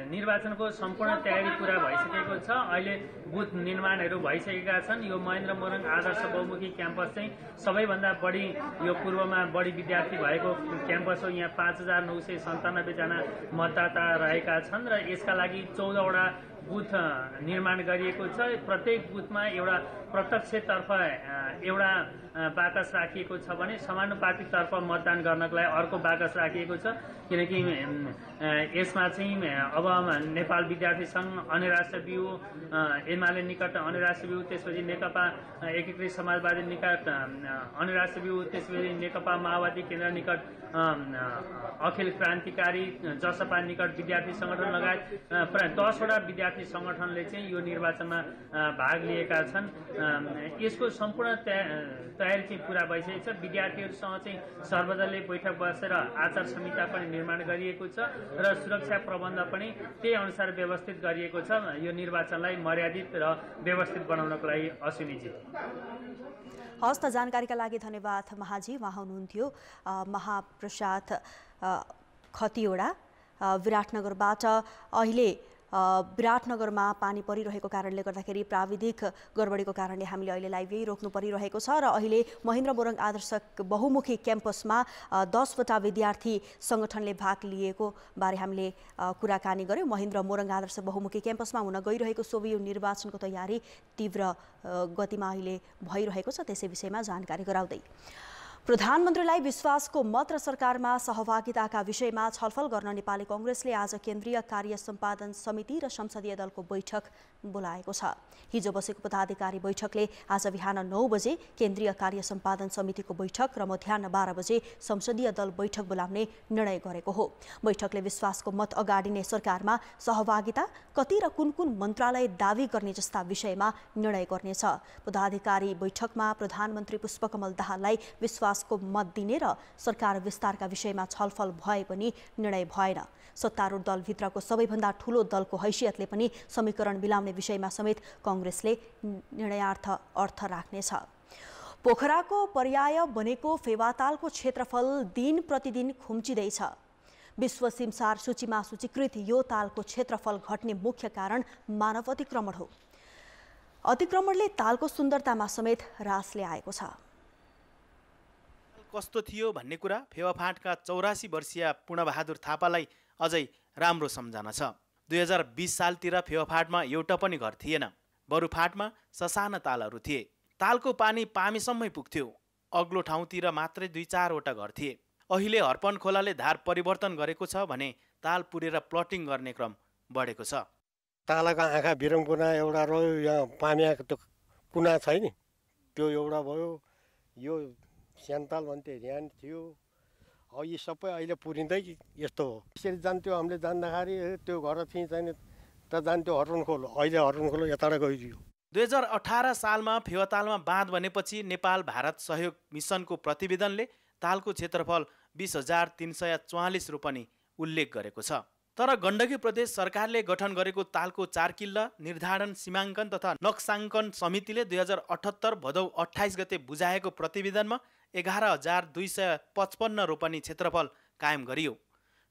निर्वाचनको सम्पूर्ण तयारी पुरा भइसकेको छ। अहिले बुथ निर्माणहरू भइसकेका छन्। यो महेन्द्र मोरङ आदर्श बहुमुखी क्याम्पस चाहिँ सबैभन्दा बढी यो पूर्वमा बढी विद्यार्थी भएको क्याम्पस हो। यहाँ 5,997 जना मतदाता रहेका छन् र यसका लागि 14 वटा बुथ निर्माण गरिएको छ। प्रत्येक बुथमा एउटा प्रत्यक्षतर्फ एउटा बाकस राखिएको छ भने समानुपातिकतर्फ मतदान गर्नको लागि अर्को बाकस राखिएको छ। किनकि यसमा चाहिँ अब नेपाल विद्यार्थी सङ्घ, अन्य राष्ट्र व्यू, एमाले निकट अन्य राष्ट्र व्यू, त्यसपछि नेकपा एकीकृत समाजवादी निकट अन्य राष्ट्र व्यू, त्यसपछि नेकपा माओवादी केन्द्र निकट अखिल क्रान्तिकारी, जसपा निकट विद्यार्थी सङ्गठन लगायत प्राय 10 वटा विद्यार्थी सङ्गठनले चाहिँ यो निर्वाचनमा भाग लिएका छन्। यसको सम्पूर्ण तयारी चाहिँ पुरा भइसकेको छ। विद्यार्थीहरूसँग चाहिँ सर्वदलीय बैठक बसेर आचार संहिता पनि निर्माण गरिएको छ र सुरक्षा प्रबन्ध पनि त्यही अनुसार व्यवस्थित गरिएको छ यो निर्वाचनलाई मर्यादित र व्यवस्थित बनाउनको लागि। अश्विनीजी, हस् त, जानकारीका लागि धन्यवाद महाजी। उहाँ हुनुहुन्थ्यो महाप्रसाद खतिवडा विराटनगरबाट। अहिले विराटनगरमा पानी परिरहेको कारणले गर्दाखेरि प्राविधिक गडबडीको कारणले हामीले अहिले लाइभ यही रोक्नु परिरहेको छ र अहिले महेन्द्र मोरङ आदर्श बहुमुखी क्याम्पसमा 10 वटा विद्यार्थी सङ्गठनले भाग लिएको बारे हामीले कुराकानी गर्यौँ। महेन्द्र मोरङ आदर्श बहुमुखी क्याम्पसमा हुन गइरहेको सोभियो निर्वाचनको तयारी तीव्र गतिमा अहिले भइरहेको छ, त्यसै विषयमा जानकारी गराउँदै प्रधानमन्त्रीलाई विश्वासको मत र सरकारमा सहभागिताका विषयमा छलफल गर्न नेपाली कांग्रेसले आज केन्द्रीय कार्य सम्पादन समिति र संसदीय दलको बैठक बोलाएको छ। हिजो बसेको पदाधिकारी बैठकले आज बिहान 9 बजे केन्द्रीय कार्य सम्पादन समितिको बैठक र मध्याह्न 12 बजे संसदीय दल बैठक बोलाउने निर्णय गरेको हो। बैठकले विश्वासको मत अगाडिने सरकारमा सहभागिता कति र कुन कुन मन्त्रालय दावी गर्ने जस्ता विषयमा निर्णय गर्नेछ। पदाधिकारी बैठकमा प्रधानमन्त्री पुष्पकमल दाहाललाई विश्वासको मत दिने र सरकार विस्तारका विषयमा छलफल भए पनि निर्णय भएन। सत्तारूढ दलभित्रको सबैभन्दा ठूलो दलको हैसियतले पनि समीकरण मिलाउने विषयमा समेत कांग्रेसले निर्णयार्थ अर्थ राख्नेछ। पोखराको पर्याय बनेको फेवातालको क्षेत्रफल दिन प्रतिदिन खुम्चिँदैछ। विश्व सिमसार सूचीमा सूचीकृत यो तालको क्षेत्रफल घट्ने मुख्य कारण मानव अतिक्रमण हो। अतिक्रमणले तालको सुन्दरतामा समेत ह्रास ल्याएको छ। कस्तो थियो भन्ने कुरा फेवाफाँटका 84 वर्षीय पूर्णबहादुर थापालाई अझै राम्रो सम्झना छ। 2020 सालतिर फेवाफाँटमा एउटा पनि घर थिएन। बरु फाँटमा ससाना तालहरू थिए। तालको पानी पामीसम्मै पुग्थ्यो। अग्लो ठाउँतिर मात्रै 2-4 वटा घर थिए। अहिले हर्पन खोलाले धार परिवर्तन गरेको छ भने ताल पुरेर प्लटिङ गर्ने क्रम बढेको छ। तालका आँखा बिरङ कुना एउटा रह्यो, यहाँ पामियाको त्यो कुना छैन त्यो एउटा भयो। यो स्यान्ताल भन्थे ध्यान थियो। अब यी सबै अहिले पुरिँदै यस्तो हो। यसरी जान्थ्यो हामीले जान्दाखेरि त्यो घर थिएँ छैन त जान्थ्यो हर्पन खोल। अहिले हर्पन खोल यताबाट गइदियो। 2018 सालमा फेवातालमा बाँध बनेपछि नेपाल भारत सहयोग मिसनको प्रतिवेदनले तालको क्षेत्रफल 20,344 रोपनी उल्लेख गरेको छ। तर गण्डकी प्रदेश सरकारले गठन गरेको तालको 4 किल्ला निर्धारण सीमाङ्कन तथा नक्साङ्कन समितिले 2078 भदौ 28 गते बुझाएको प्रतिवेदनमा 11,255 रोपनी क्षेत्रफल कायम गरियो।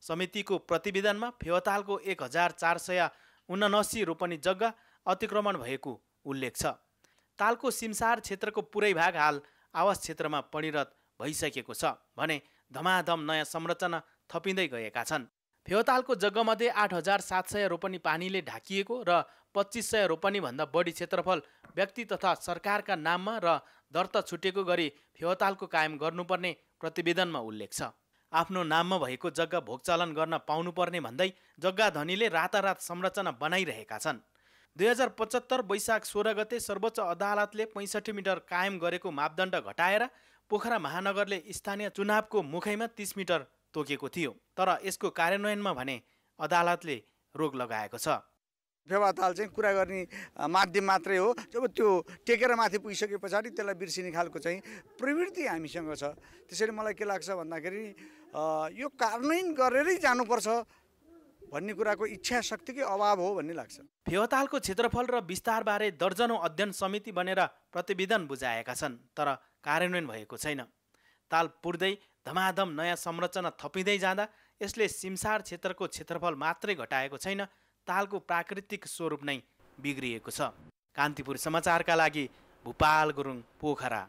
समितिको प्रतिवेदनमा फेवातालको 1,479 रोपनी जग्गा अतिक्रमण भएको उल्लेख छ। तालको सिमसार क्षेत्रको पुरै भाग हाल आवास क्षेत्रमा परिणत भइसकेको छ भने धमाधम नयाँ संरचना थपिँदै गएका छन्। फेवातालको जग्गामध्ये 8,700 रोपनी पानीले ढाकिएको र 2,500 रोपनीभन्दा बढी क्षेत्रफल व्यक्ति तथा सरकारका नाममा र दर्ता छुटेको गरी फेवातालको कायम गर्नुपर्ने प्रतिवेदनमा उल्लेख छ। आफ्नो नाममा भएको जग्गा भोगचलन गर्न पाउनुपर्ने भन्दै जग्गा धनीले रातारात संरचना बनाइरहेका छन्। 2075 वैशाख 16 गते सर्वोच्च अदालतले 65 मिटर कायम गरेको मापदण्ड घटाएर पोखरा महानगरले स्थानीय चुनावको मुखैमा 30 मिटर तोकेको थियो, तर यसको कार्यान्वयनमा भने अदालतले रोक लगाएको छ। फेवाताल चाहिँ कुरा गर्ने माध्यम मात्रै हो। जब त्यो टेकेर माथि पुगिसके पछाडि त्यसलाई बिर्सिने खालको चाहिँ प्रवृत्ति हामीसँग छ। त्यसैले मलाई के लाग्छ भन्दाखेरि यो कार्यान्वयन गरेरै जानुपर्छ भन्ने कुराको इच्छा शक्तिकै अभाव हो भन्ने लाग्छ। फेवातालको क्षेत्रफल र विस्तारबारे दर्जनौं अध्ययन समिति बनेर प्रतिवेदन बुझाएका छन्, तर कार्यान्वयन भएको छैन। ताल पुर्दै धमाधम नयाँ संरचना थपिँदै जाँदा यसले सिमसार क्षेत्रको क्षेत्रफल मात्रै घटाएको छैन, तालको प्राकृतिक स्वरूप नै बिग्रिएको छ। कान्तिपुर समाचारका लागि भूपाल गुरुङ, पोखरा।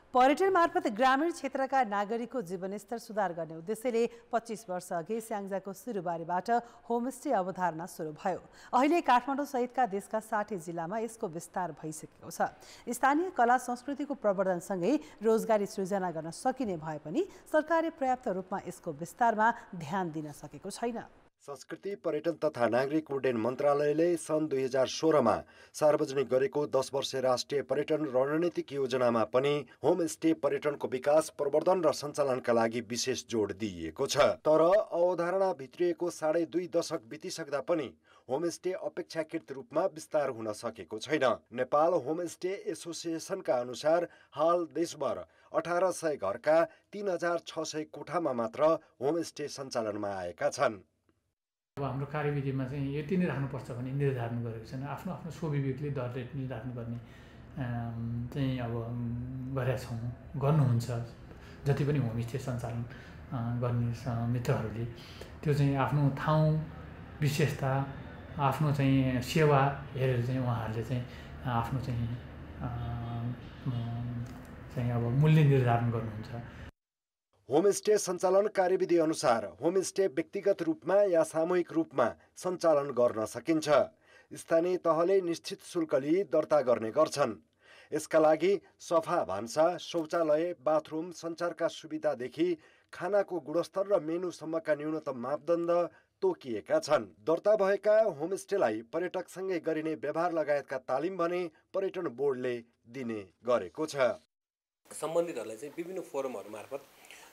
पर्यटन मार्फत ग्रामीण क्षेत्रका नागरिकको जीवनस्तर सुधार गर्ने उद्देश्यले 25 वर्ष अघि स्याङ्जाको सुरुबारीबाट होमस्टे अवधारणा सुरु भयो। अहिले काठमाडौँ सहितका देशका 60 जिल्लामा यसको विस्तार भइसकेको छ। स्थानीय कला संस्कृतिको प्रवर्धनसँगै रोजगारी सृजना गर्न सकिने भए पनि सरकारले पर्याप्त रूपमा यसको विस्तारमा ध्यान दिन सकेको छैन। संस्कृति पर्यटन तथा नागरिक उड्डयन मन्त्रालयले सन् 2016मा सार्वजनिक गरेको 10 वर्षे राष्ट्रिय पर्यटन रणनीतिक योजनामा पनि होमस्टे पर्यटनको विकास, प्रवर्धन र सञ्चालनका लागि विशेष जोड दिइएको छ। तर अवधारणा भित्रिएको 2.5 दशक बितिसक्दा पनि होमस्टे अपेक्षाकृत रूपमा विस्तार हुन सकेको छैन। नेपाल होमस्टे एसोसिएसनका अनुसार हाल देशभर 1800 घरका 3600 कोठामा मात्र होमस्टे सञ्चालनमा आएका छन्। अब हाम्रो कार्यविधिमा चाहिँ यति नै राख्नुपर्छ भन्ने निर्धारण गरेको छैन। आफ्नो आफ्नो स्वविवेकले दर रेट निर्धारण गर्ने चाहिँ अब गरेका छौँ, गर्नुहुन्छ जति पनि होमस्टे सञ्चालन गर्ने मित्रहरूले। त्यो चाहिँ आफ्नो ठाउँ विशेषता, आफ्नो चाहिँ सेवा हेरेर चाहिँ उहाँहरूले चाहिँ आफ्नो चाहिँ अब मूल्य निर्धारण गर्नुहुन्छ। होमस्टे सञ्चालन कार्यविधि अनुसार होमस्टे व्यक्तिगत रूपमा या सामूहिक रूपमा सञ्चालन गर्न सकिन्छ। स्थानीय तहले निश्चित शुल्क लिई दर्ता गर्ने गर्छन्। यसका लागि सफा भान्सा, शौचालय, बाथरुम, सञ्चारका सुविधादेखि खानाको गुणस्तर र मेनुसम्मका न्यूनतम मापदण्ड तोकिएका छन्। दर्ता भएका होमस्टेलाई पर्यटकसँगै गरिने व्यवहार लगायतका तालिम भने पर्यटन बोर्डले दिने गरेको छ। सम्बन्धितहरूलाई चाहिँ विभिन्न फोरमहरू मार्फत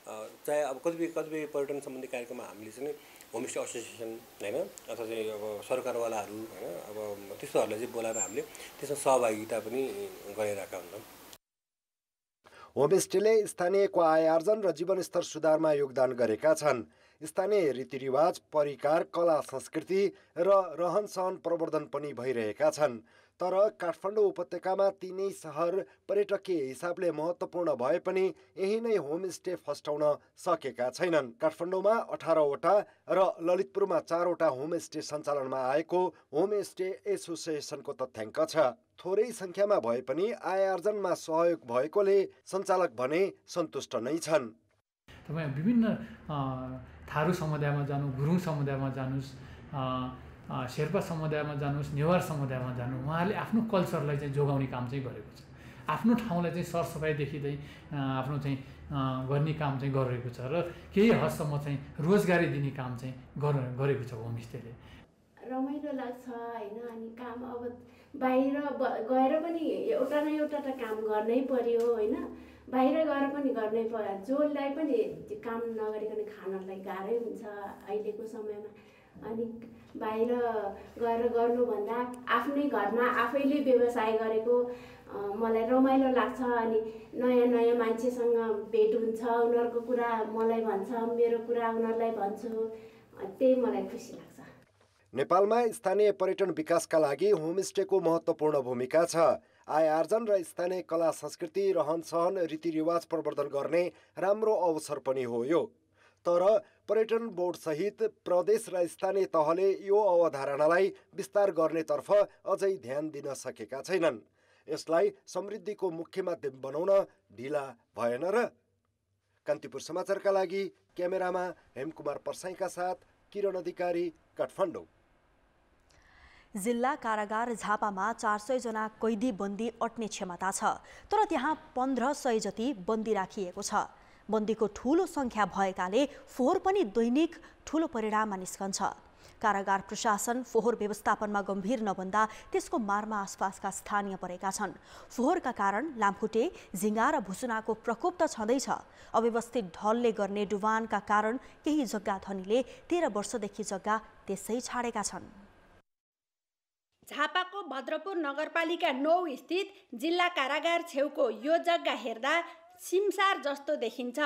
चाहे अब कतिपय पर्यटन सम्बन्धी कार्यक्रममा हामीले चाहिँ होमस्टे एसोसिएसन हैन अथवा चाहिँ अब सरकारवालाहरू हैन अब त्यस्तोहरूलाई चाहिँ बोलाएर हामीले त्यसमा सहभागिता पनि गरिरहेका हुन्छौँ। होमस्टेले स्थानीयको आय आर्जन र जीवनस्तर सुधारमा योगदान गरेका छन्। स्थानीय रीतिरिवाज, परिकार, कला संस्कृति र रहनसहन प्रवर्धन पनि भइरहेका छन्। तर काठमाडौँ उपत्यकामा तीनै सहर पर्यटकीय हिसाबले महत्त्वपूर्ण भए पनि यही नै होमस्टे फस्टाउन सकेका छैनन्। काठमाडौँमा 18वटा र ललितपुरमा 4वटा होमस्टे सञ्चालनमा आएको होमस्टे एसोसिएसनको तथ्याङ्क छ। थोरै सङ्ख्यामा भए पनि आय आर्जनमा सहयोग भएकोले सञ्चालक भने सन्तुष्ट नै छन्। तपाईँ विभिन्न थारू समुदायमा जानु, गुरुङ समुदायमा जानुस्, शेर्पा समुदायमा जानुस्, नेवार समुदायमा जानु, उहाँहरूले आफ्नो कल्चरलाई चाहिँ जोगाउने काम चाहिँ गरेको छ। आफ्नो ठाउँलाई चाहिँ सरसफाइदेखि चाहिँ आफ्नो चाहिँ गर्ने काम चाहिँ गरिरहेको छ र केही हदसम्म चाहिँ रोजगारी दिने काम चाहिँ गरेको छ होमस्टेले। रमाइलो लाग्छ होइन। अनि काम अब बाहिर गएर पनि एउटा न एउटा त काम गर्नै पर्यो होइन। बाहिर गएर पनि गर्नै पर्यो, जसलाई पनि काम नगरिकन खानलाई गाह्रै हुन्छ अहिलेको समयमा। अनि बाहिर गएर गर्नुभन्दा आफ्नै घरमा आफैले व्यवसाय गरेको मलाई रमाइलो लाग्छ। अनि नयाँ नयाँ मान्छेसँग भेट हुन्छ, उनीहरूको कुरा मलाई भन्छ, मेरो कुरा उनीहरूलाई भन्छु, त्यही मलाई खुसी लाग्छ। नेपालमा स्थानीय पर्यटन विकासका लागि होमस्टेको महत्त्वपूर्ण भूमिका छ। आय आर्जन र स्थानीय कला संस्कृति, रहनसहन, रीतिरिवाज प्रवर्धन गर्ने राम्रो अवसर पनि हो यो। तर पर्यटन बोर्ड सहित प्रदेश र स्थानीय तहले यो अवधारणालाई विस्तार गर्नेतर्फ अझै ध्यान दिन सकेका छैनन्। यसलाई समृद्धिको मुख्य माध्यम बनाउन ढिला भएन र? कान्तिपुर समाचारका लागि क्यामेरामा हेमकुमार पर्साईका साथ किरण अधिकारी, काठमाडौँ। जिल्ला कारागार झापामा 400 जना कैदी बन्दी अट्ने क्षमता छ, तर त्यहाँ 1500 जति बन्दी राखिएको छ। बन्दीको ठूलो संख्या भएकाले फोहोर पनि दैनिक ठूलो परिणाममा निस्कन्छ। कारागार प्रशासन फोहोर व्यवस्थापनमा गम्भीर नभन्दा त्यसको मारमा आसपासका स्थानीय परेका छन्। फोहोरका कारण लामखुट्टे, झिङ्गा र भुसुनाको प्रकोप त छँदैछ। अव्यवस्थित ढलले गर्ने डुबानका कारण केही जग्गा धनीले 13 वर्षदेखि जग्गा त्यसै छाडेका छन्। झापाको भद्रपुर नगरपालिका 9 स्थित जिल्ला कारागार छेउको यो जग्गा हेर्दा सिमसार जस्तो देखिन्छ,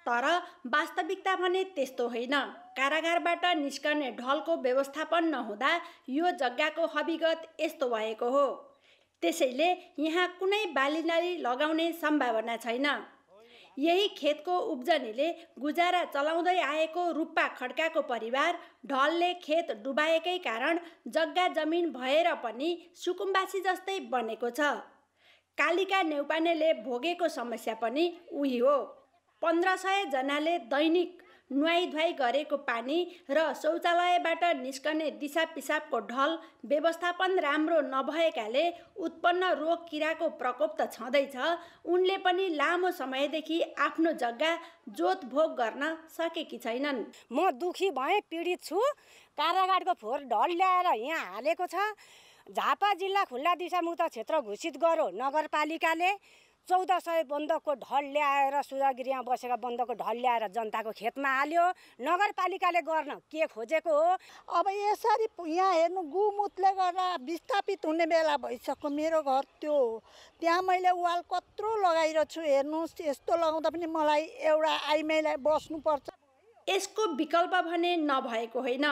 तर वास्तविकता भने त्यस्तो होइन। कारागारबाट निस्कने ढलको व्यवस्थापन नहुँदा यो जग्गाको हविगत यस्तो भएको हो। त्यसैले यहाँ कुनै बालीनाली लगाउने सम्भावना छैन। यही खेतको उब्जनीले गुजारा चलाउँदै आएको रूपा खड्काको परिवार ढलले खेत डुबाएकै कारण जग्गा जमिन भएर पनि सुकुम्बासी जस्तै बनेको छ। कालिका नेउपानेले भोगेको समस्या पनि उही हो। 1500 जनाले दैनिक नुहाइधुवाइ गरेको पानी र शौचालयबाट निस्कने दिसा पिसाबको ढल व्यवस्थापन राम्रो नभएकाले उत्पन्न रोग किराको प्रकोप त छँदैछ, उनले पनि लामो समयदेखि आफ्नो जग्गा जोतभोग गर्न सकेकी छैनन्। म दुखी भएँ, पीडित छु। कारागारको फोहोर ढल ल्याएर यहाँ हालेको छ। झापा जिल्ला खुल्ला दिशामुक्त क्षेत्र घोषित गर्यो नगरपालिकाले। 1400 बन्दकको ढल ल्याएर सुधागिरीमा बसेका बन्दकको ढल ल्याएर जनताको खेतमा हाल्यो। नगरपालिकाले गर्न के खोजेको हो? अब यसरी यहाँ हेर्नु गुमुतले गर्दा विस्थापित हुने बेला भइसक्यो। मेरो घर त्यो त्यहाँ मैले वाल कत्रो लगाइरहेको छु। हेर्नुहोस्, यस्तो लगाउँदा पनि मलाई एउटा आइमाईलाई बस्नुपर्छ। यसको विकल्प भने नभएको होइन।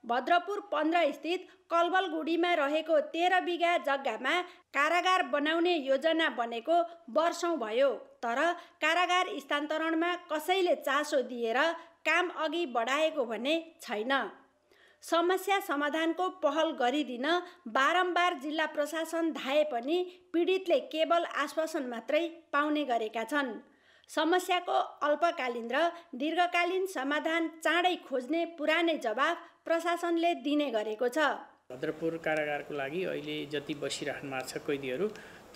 भद्रपुर 15 स्थित कलबलगुडीमा रहेको 13 बिघा जग्गामा कारागार बनाउने योजना बनेको वर्षौं भयो, तर कारागार स्थानान्तरणमा कसैले चासो दिएर काम अघि बढाएको भने छैन। समस्या समाधानको पहल गरिदिन बारम्बार जिल्ला प्रशासन धाए पनि पीडितले केवल आश्वासन मात्रै पाउने गरेका छन्। समस्याको अल्पकालीन र दीर्घकालीन समाधान चाँडै खोज्ने पुरानै जवाफ प्रशासनले दिने गरेको छ। भद्रपुर कारागारको लागि अहिले जति बसिराख्नु भएको छ कैदीहरू,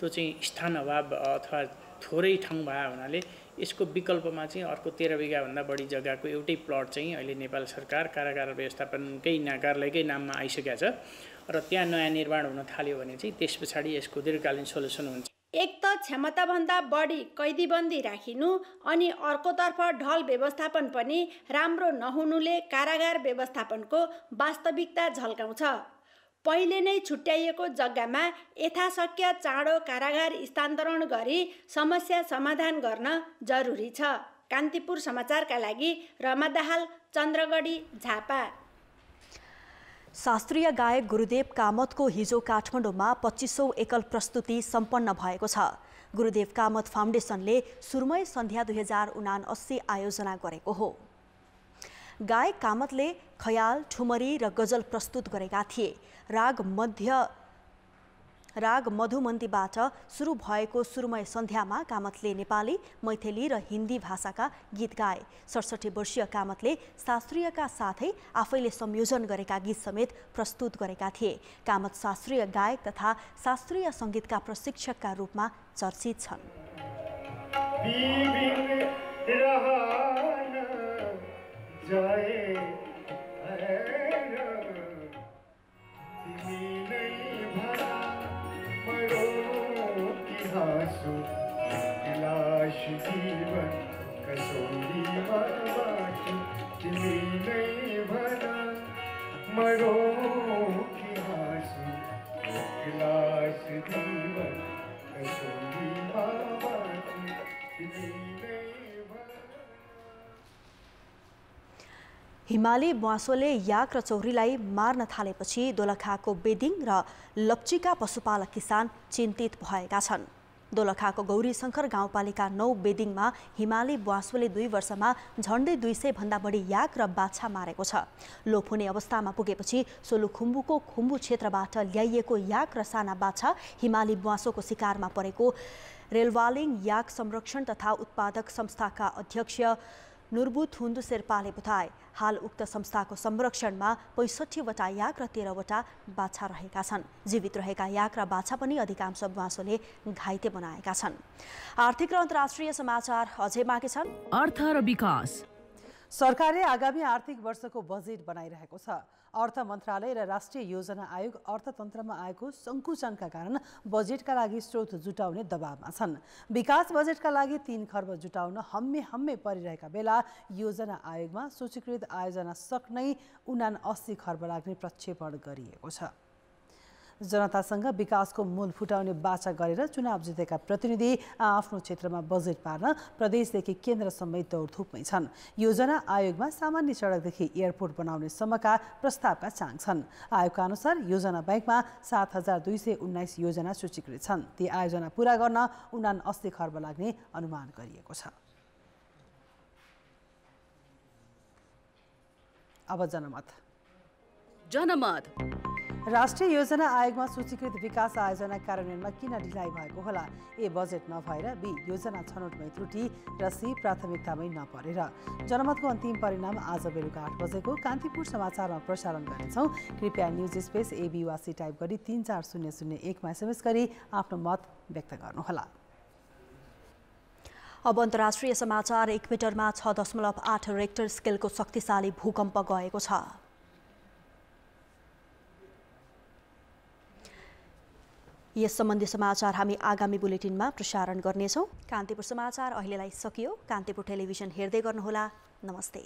त्यो चाहिँ स्थान अभाव अथवा थोरै ठाउँ भए हुनाले यसको विकल्पमा चाहिँ अर्को 13 बिघाभन्दा बढी जग्गाको एउटै प्लट चाहिँ अहिले नेपाल सरकार कारागार व्यवस्थापनकै कार्यालयकै नाममा आइसकेको छ र त्यहाँ नयाँ निर्माण हुन थाल्यो भने चाहिँ त्यस पछाडि यसको दीर्घकालीन सोलुसन हुन्छ। एक त क्षमताभन्दा बढी कैदीबन्दी राखिनु अनि अर्कोतर्फ ढल व्यवस्थापन पनि राम्रो नहुनुले कारागार व्यवस्थापनको वास्तविकता झल्काउँछ। पहिले नै छुट्याइएको जग्गामा यथाशक्य चाँडो कारागार स्थानान्तरण गरी समस्या समाधान गर्न जरुरी छ। कान्तिपुर समाचारका लागि रमा दाहाल, चन्द्रगढी, झापा। शास्त्रीय गायक गुरुदेव कामतको हिजो काठमाडौँमा 25औं एकल प्रस्तुति सम्पन्न भएको छ। गुरुदेव कामत फाउन्डेसनले सुरमय सन्ध्या 2079 आयोजना गरेको हो। गायक कामतले खयाल, ठुमरी र गजल प्रस्तुत गरेका थिए। राग मधुमन्तीबाट सुरु भएको सुरमय सन्ध्यामा कामतले नेपाली, मैथिली र हिन्दी भाषाका गीत गाए। 67 वर्षीय कामतले शास्त्रीयका साथै आफैले संयोजन गरेका गीत समेत प्रस्तुत गरेका थिए। कामत शास्त्रीय गायक तथा शास्त्रीय सङ्गीतका प्रशिक्षकका रूपमा चर्चित छन्। हिमाली ब्वाँसोले याक र चौरीलाई मार्न थालेपछि दोलखाको बेदिङ र लप्चीका पशुपालक किसान चिन्तित भएका छन्। दोलखाको गौरीशङ्कर गाउँपालिका 9 बेदिङमा हिमाली ब्वाँसोले 2 वर्षमा झन्डै 200 भन्दा बढी याक र बाछा मारेको छ। लोप हुने अवस्थामा पुगेपछि सोलुखुम्बुको खुम्बु क्षेत्रबाट ल्याइएको याक र साना बाछा हिमाली ब्वाँसोको शिकारमा परेको रेलवालिङ याक संरक्षण तथा उत्पादक संस्थाका अध्यक्ष नुरबुथुन्दु शेर्पाले बताए। हाल उक्त संस्थाको संरक्षणमा 65वटा याक र 13वटा बाछा रहेका छन्। जीवित रहेका याक र बाछा पनि अधिकांश ब्वाँसोले घाइते बनाएका छन्। आर्थिक र अन्तर्राष्ट्रिय समाचार अझै बाँकी छन्। अर्थ र विकास। सरकारले आगामी आर्थिक वर्षको बजेट बनाइरहेको छ। अर्थ मन्त्रालय र राष्ट्रिय योजना आयोग अर्थतन्त्रमा आएको सङ्कुचनका कारण बजेटका लागि स्रोत जुटाउने दबावमा छन्। विकास बजेटका लागि 3 खर्ब जुटाउन हम्मे परिरहेका बेला योजना आयोगमा सूचीकृत आयोजना सक्नै 79 खर्ब लाग्ने प्रक्षेपण गरिएको छ। जनतासँग विकासको मूल फुटाउने बाचा गरेर चुनाव जितेका प्रतिनिधि आफ्नो क्षेत्रमा बजेट पार्न प्रदेशदेखि केन्द्रसम्मै दौडधुपमै छन्। योजना आयोगमा सामान्य सडकदेखि एयरपोर्ट बनाउने सम्मका प्रस्तावका चाङ छन्। आयोगका अनुसार योजना बैंकमा 7219 योजना सूचीकृत छन्। ती आयोजना पूरा गर्न 79 खर्ब लाग्ने अनुमान गरिएको छ। अब जनमत राष्ट्रिय योजना आयोगमा सूचीकृत विकास आयोजना कार्यान्वयनमा किन ढिलाइ भएको होला? ए, बजेट नभएर, बी, योजना छनौटमै त्रुटि र सी, प्राथमिकतामै नपरेर। जनमतको अन्तिम परिणाम आज बेलुका 8 बजेको कान्तिपुर समाचारमा प्रसारण गर्नेछौँ। कृपया न्युज स्पेस ABYC टाइप गरी 34001 मा SMS गरी आफ्नो मत व्यक्त गर्नुहोला। अब अन्तर्राष्ट्रिय समाचार। इक्वेटरमा 6.8 रेक्टर स्केलको शक्तिशाली भूकम्प गएको छ। यस सम्बन्धी समाचार हामी आगामी बुलेटिनमा प्रसारण गर्नेछौँ। कान्तिपुर समाचार अहिलेलाई सकियो। कान्तिपुर टेलिभिजन हेर्दै गर्नुहोला। नमस्ते।